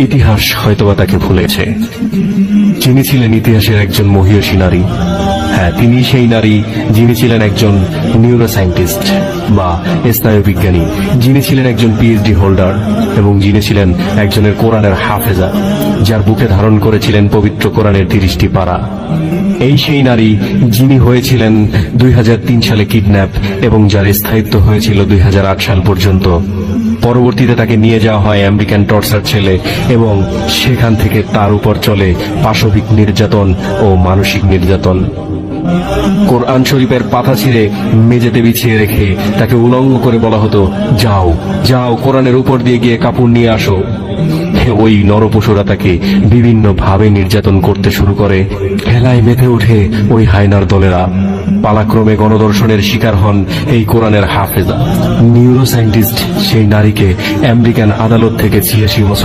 ইতিহাস হয়তোবা তাকে ভুলেছে। যিনি ছিলেন ইতিহাসের একজন মহিয়সী নারী, হ্যাঁ, তিনি সেই নারী যিনি ছিলেন একজন নিউরোসায়েন্টিস্ট বা স্নায়ুবিজ্ঞানী, যিনি ছিলেন একজন পিএইচডি হোল্ডার এবং যিনি ছিলেন একজনের কোরআনের হাফেজা, যার বুকে ধারণ করেছিলেন পবিত্র কোরআনের 30টি পারা। এই সেই নারী যিনি হয়েছিলেন 2003 সালে কিডন্যাপ এবং যার স্থায়িত্ব হয়েছিল 2008 সাল পর্যন্ত। পরবর্তীতে তাকে নিয়ে যাওয়া হয় আমেরিকান টর্চার ছেলে এবং সেখান থেকে তার উপর চলে পাশবিক নির্যাতন ও মানসিক নির্যাতন। কোরআন শরীফের পাতা ছিঁড়ে মেঝেতে বিছিয়ে রেখে তাকে উলঙ্গ করে বলা হতো, যাও যাও কোরআনের উপর দিয়ে গিয়ে কাপড় নিয়ে আসো। ওই নরপশুরা তাকে বিভিন্ন ভাবে নির্যাতন করতে শুরু করে। খেলায় মেতে ওঠে ওই হায়নার দলেরা। পালাক্রমে গণধর্ষণের শিকার হন এই কোরআনের হাফেজা নিউরোসায়েন্টিস্ট সেই নারীকে আমেরিকান আদালত থেকে 86 বছর